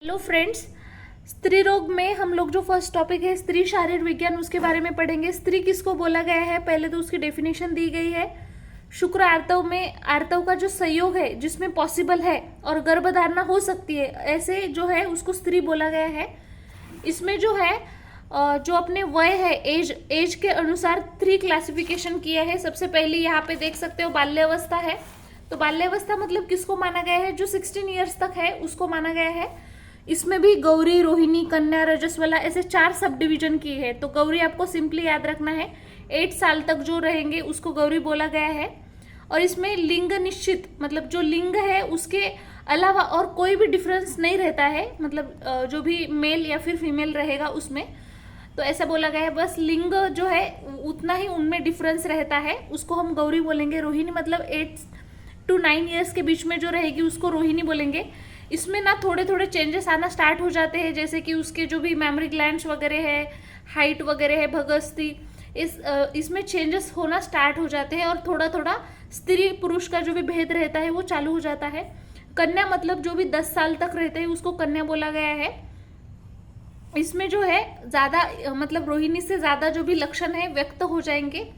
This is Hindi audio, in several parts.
हेलो फ्रेंड्स, स्त्री रोग में हम लोग जो फर्स्ट टॉपिक है स्त्री शारीर विज्ञान उसके बारे में पढ़ेंगे। स्त्री किसको बोला गया है, पहले तो उसकी डेफिनेशन दी गई है। शुक्र आर्तव में आर्तव का जो संयोग है जिसमें पॉसिबल है और गर्भधारणा हो सकती है, ऐसे जो है उसको स्त्री बोला गया है। इसमें जो है जो अपने वय है, एज के अनुसार 3 क्लासिफिकेशन किया है। सबसे पहले यहाँ पे देख सकते हो बाल्यावस्था है। तो बाल्यावस्था मतलब किसको माना गया है, जो 16 ईयर्स तक है उसको माना गया है। इसमें भी गौरी, रोहिणी, कन्या, रजस्वला ऐसे 4 सब डिवीजन की है। तो गौरी आपको सिंपली याद रखना है, 8 साल तक जो रहेंगे उसको गौरी बोला गया है। और इसमें लिंग निश्चित मतलब जो लिंग है उसके अलावा और कोई भी डिफरेंस नहीं रहता है, मतलब जो भी मेल या फिर फीमेल रहेगा उसमें, तो ऐसा बोला गया है। बस लिंग जो है उतना ही उनमें डिफरेंस रहता है, उसको हम गौरी बोलेंगे। रोहिणी मतलब 8 to 9 ईयर्स के बीच में जो रहेगी उसको रोहिणी बोलेंगे। इसमें ना थोड़े थोड़े चेंजेस आना स्टार्ट हो जाते हैं, जैसे कि उसके जो भी मेमोरी ग्लैंड्स वगैरह है, हाइट वगैरह है, भगस्ती, इसमें चेंजेस होना स्टार्ट हो जाते हैं और थोड़ा थोड़ा स्त्री पुरुष का जो भी भेद रहता है वो चालू हो जाता है। कन्या मतलब जो भी 10 साल तक रहते हैं उसको कन्या बोला गया है। इसमें जो है ज्यादा मतलब रोहिणी से ज्यादा जो भी लक्षण है व्यक्त हो जाएंगे,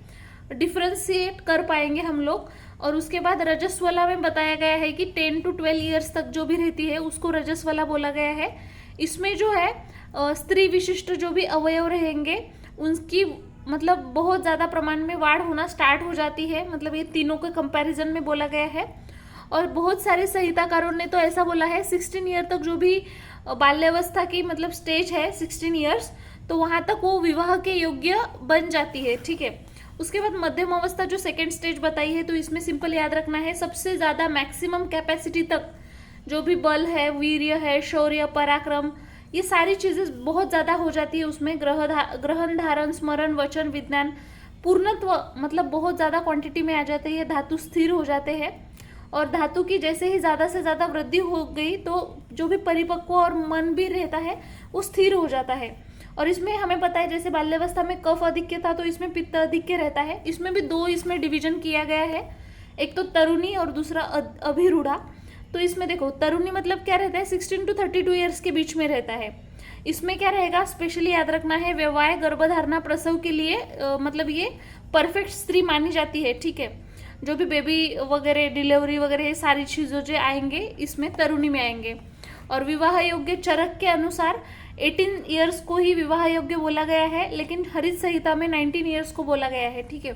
डिफ्रेंशिएट कर पाएंगे हम लोग। और उसके बाद रजस्वला में बताया गया है कि 10 to 12 ईयर्स तक जो भी रहती है उसको रजस्वला बोला गया है। इसमें जो है स्त्री विशिष्ट जो भी अवयव रहेंगे उनकी मतलब बहुत ज्यादा प्रमाण में वाढ़ होना स्टार्ट हो जाती है, मतलब ये तीनों के कंपैरिजन में बोला गया है। और बहुत सारे संहिताकारों ने तो ऐसा बोला है 16 ईयर तक जो भी बाल्यावस्था की मतलब स्टेज है 16 ईयर्स, तो वहां तक वो विवाह के योग्य बन जाती है। ठीक है, उसके बाद मध्यम अवस्था जो सेकेंड स्टेज बताई है, तो इसमें सिंपल याद रखना है सबसे ज्यादा मैक्सिमम कैपेसिटी तक जो भी बल है, वीर्य है, शौर्य, पराक्रम, ये सारी चीजें बहुत ज्यादा हो जाती है उसमें। ग्रहण, धारण, स्मरण, वचन, विज्ञान, पूर्णत्व मतलब बहुत ज्यादा क्वांटिटी में आ जाते हैं। धातु स्थिर हो जाते हैं और धातु की जैसे ही ज्यादा से ज्यादा वृद्धि हो गई तो जो भी परिपक्व और मन भी रहता है वो स्थिर हो जाता है। और इसमें हमें पता है जैसे बाल्यावस्था में कफ अधिक्य था तो इसमें पित्त अधिक्य रहता है। इसमें भी 2 इसमें डिवीजन किया गया है, एक तो तरुणी और दूसरा अभिरूढ़ा। तो इसमें देखो तरुणी मतलब क्या रहता है, 16 to 32 ईयर्स के बीच में रहता है। इसमें क्या रहेगा स्पेशली याद रखना है, व्यवहार, गर्भधारणा, प्रसव के लिए मतलब ये परफेक्ट स्त्री मानी जाती है। ठीक है, जो भी बेबी वगैरह, डिलीवरी वगैरह सारी चीजों जो आएंगे इसमें तरुणी में आएंगे। और विवाह योग्य चरक के अनुसार 18 ईयर्स को ही विवाह योग्य बोला गया है, लेकिन हरित संहिता में 19 ईयर्स को बोला गया है। ठीक है,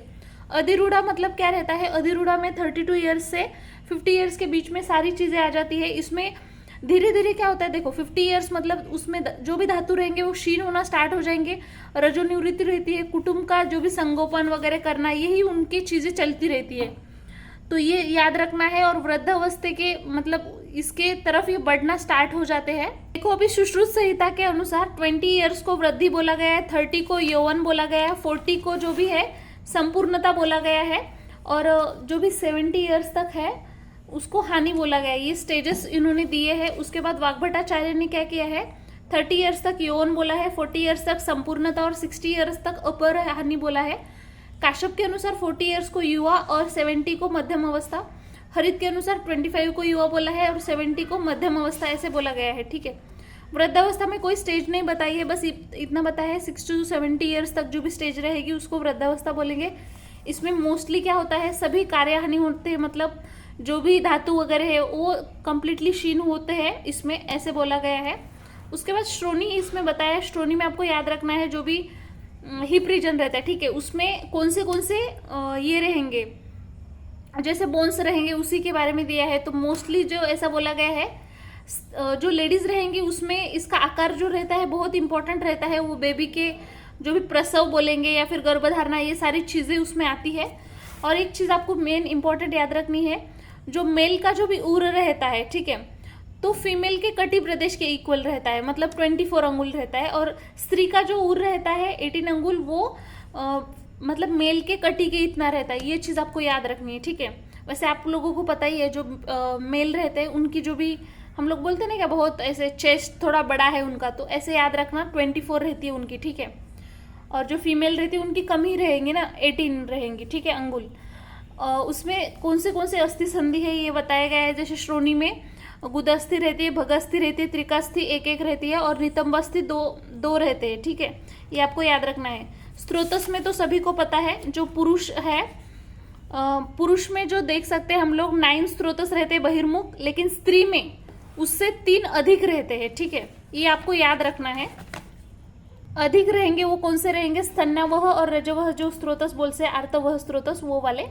अधिरूढ़ा मतलब क्या रहता है, अधिरूढ़ा में 32 ईयर्स से 50 ईयर्स के बीच में सारी चीजें आ जाती है। इसमें धीरे धीरे क्या होता है, देखो 50 ईयर्स मतलब उसमें जो भी धातु रहेंगे वो क्षीण होना स्टार्ट हो जाएंगे। रजोनिवृत्ति रहती है, कुटुंब का जो भी संगोपन वगैरह करना, यही उनकी चीजें चलती रहती है, तो ये याद रखना है। और वृद्धावस्था के मतलब इसके तरफ ये बढ़ना स्टार्ट हो जाते हैं। देखो अभी सुश्रुत संहिता के अनुसार 20 ईयर्स को वृद्धि बोला गया है, 30 को यौवन बोला गया है, 40 को जो भी है संपूर्णता बोला गया है, और जो भी 70 ईयर्स तक है उसको हानि बोला गया है। ये स्टेजेस इन्होंने दिए हैं। उसके बाद वाग्भटाचार्य ने क्या किया है, 30 ईयर्स तक यौवन बोला है, 40 ईयर्स तक संपूर्णता और 60 ईयर्स तक अपर हानि बोला है। काश्यप के अनुसार 40 ईयर्स को युवा और 70 को मध्यम अवस्था। हरित के अनुसार 25 को युवा बोला है और 70 को मध्यम अवस्था ऐसे बोला गया है। ठीक है, वृद्धावस्था में कोई स्टेज नहीं बताई है, बस इतना बताया है 60 to 70 ईयर्स तक जो भी स्टेज रहेगी उसको वृद्धावस्था बोलेंगे। इसमें मोस्टली क्या होता है, सभी कार्यहानि होते हैं, मतलब जो भी धातु वगैरह है वो कंप्लीटली क्षीण होते हैं, इसमें ऐसे बोला गया है। उसके बाद श्रोणी इसमें बताया, श्रोणी में आपको याद रखना है जो भी हिप रीजन रहता है, ठीक है, उसमें कौन से ये रहेंगे, जैसे बोन्स रहेंगे उसी के बारे में दिया है। तो मोस्टली जो ऐसा बोला गया है जो लेडीज रहेंगी उसमें इसका आकार जो रहता है बहुत इंपॉर्टेंट रहता है, वो बेबी के जो भी प्रसव बोलेंगे या फिर गर्भधारणा, ये सारी चीजें उसमें आती है। और एक चीज आपको मेन इंपॉर्टेंट याद रखनी है, जो मेल का जो भी उर रहता है, ठीक है, तो फीमेल के कटी प्रदेश के इक्वल रहता है, मतलब 24 अंगुल रहता है। और स्त्री का जो उर रहता है 18 अंगुल, वो मतलब मेल के कटी के इतना रहता है। ये चीज आपको याद रखनी है। ठीक है, वैसे आप लोगों को पता ही है जो मेल रहते हैं उनकी जो भी हम लोग बोलते हैं ना क्या, बहुत ऐसे चेस्ट थोड़ा बड़ा है उनका, तो ऐसे याद रखना 24 रहती है उनकी। ठीक है, और जो फीमेल रहती है उनकी कम ही रहेंगी ना, 18 रहेंगी। ठीक है, अंगुल। उसमें कौन से अस्थि संधि है ये बताया गया है, जैसे श्रोणी में गुदस्थी रहती है, भगस्थी रहती है, त्रिकास्थी एक एक रहती है और नितंबस्थी दो दो रहते हैं। ठीक है, ये आपको याद रखना है। स्त्रोतस में तो सभी को पता है, जो पुरुष है, पुरुष में जो देख सकते हैं हम लोग 9 स्त्रोतस रहते हैं बहिर्मुख, लेकिन स्त्री में उससे 3 अधिक रहते हैं। ठीक है, ये आपको याद रखना है। अधिक रहेंगे वो कौन से रहेंगे? स्तन्यावह और रजवह जो स्त्रोतस बोलते हैं, आर्तवह स्त्रोतस, वो वाले।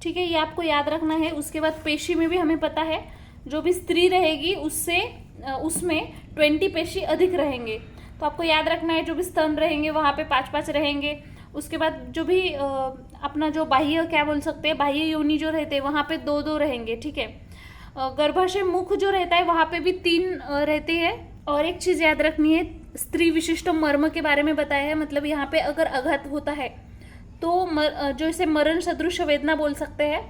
ठीक है, ये आपको याद रखना है। उसके बाद पेशी में भी हमें पता है, जो भी स्त्री रहेगी उसमें 20 पेशी अधिक रहेंगे। तो आपको याद रखना है, जो भी स्तन रहेंगे वहां पे 5-5 रहेंगे। उसके बाद जो भी अपना जो बाह्य क्या बोल सकते हैं, बाह्य योनि जो रहते हैं वहां पे 2-2 रहेंगे। ठीक है, गर्भाशय मुख जो रहता है वहां पे भी 3 रहते हैं। और एक चीज याद रखनी है, स्त्री विशिष्ट मर्म के बारे में बताया है, मतलब यहाँ पे अगर आघात होता है तो जो इसे मरण सदृश वेदना बोल सकते हैं,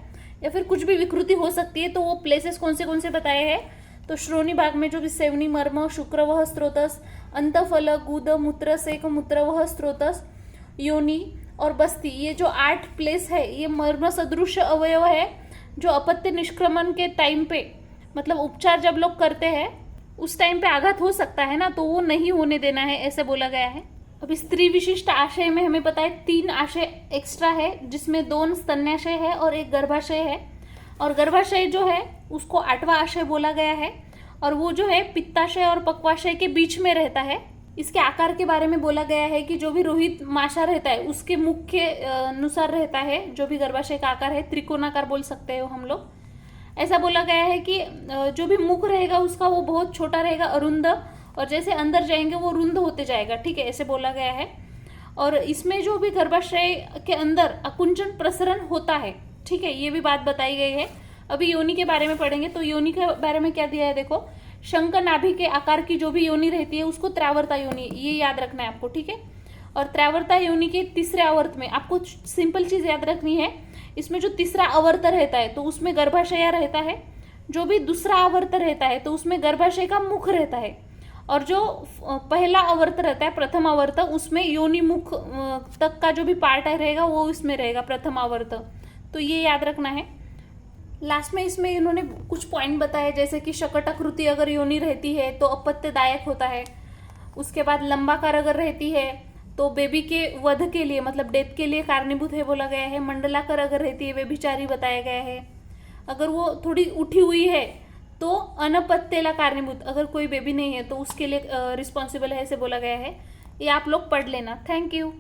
या फिर कुछ भी विकृति हो सकती है। तो वो प्लेसेस कौन से बताए हैं? तो श्रोणी भाग में जो भी सेवनी मर्म, शुक्रवह स्त्रोतस, अंतफल, गुद, मूत्र सेक, मूत्रवह स्त्रोतस, योनि और बस्ती, ये जो 8 प्लेस है ये मर्म सदृश अवयव है, जो अपत्य निष्क्रमण के टाइम पे, मतलब उपचार जब लोग करते हैं उस टाइम पे आघात हो सकता है ना, तो वो नहीं होने देना है, ऐसे बोला गया है। अब स्त्री विशिष्ट आशय में हमें पता है 3 आशय एक्स्ट्रा है, जिसमें 2 स्तन्याशय है और 1 गर्भाशय है। और गर्भाशय जो है उसको 8वां आशय बोला गया है, और वो जो है पित्ताशय और पक्वाशय के बीच में रहता है। इसके आकार के बारे में बोला गया है कि जो भी रोहित माशा रहता है उसके मुख के अनुसार रहता है, जो भी गर्भाशय का आकार है, त्रिकोणाकार बोल सकते हो हम लोग। ऐसा बोला गया है कि जो भी मुख रहेगा उसका वो बहुत छोटा रहेगा, अरुंद, और जैसे अंदर जाएंगे वो रुंद होते जाएगा। ठीक है, ऐसे बोला गया है। और इसमें जो भी गर्भाशय के अंदर अकुंचन प्रसरण होता है, ठीक है, ये भी बात बताई गई है। अभी योनि के बारे में पढ़ेंगे, तो योनि के बारे में क्या दिया है देखो, शंख नाभि के आकार की जो भी योनि रहती है उसको त्रैवर्ता योनि, ये याद रखना है आपको। ठीक है, और त्रैवर्ता योनि के तीसरे आवर्त में आपको सिंपल चीज याद रखनी है, इसमें जो तीसरा आवर्त रहता है तो उसमें गर्भाशय रहता है, जो भी दूसरा आवर्त रहता है तो उसमें गर्भाशय का मुख रहता है, और जो पहला आवर्त रहता है, प्रथम आवर्त, उसमें योनि मुख तक का जो भी पार्ट रहेगा वो इसमें रहेगा, प्रथम आवर्त। तो ये याद रखना है। लास्ट में इसमें इन्होंने कुछ पॉइंट बताए, जैसे कि शकटाकृति अगर योनि रहती है तो अपत्यदायक होता है। उसके बाद लंबाकार अगर रहती है तो बेबी के वध के लिए, मतलब डेथ के लिए कारणीभूत है बोला गया है। मंडलाकार अगर रहती है व्यभिचारी बताया गया है। अगर वो थोड़ी उठी हुई है तो अनपत्यला कारणीभूत, अगर कोई बेबी नहीं है तो उसके लिए रिस्पॉन्सिबल है, ऐसे बोला गया है। ये आप लोग पढ़ लेना। Thank you.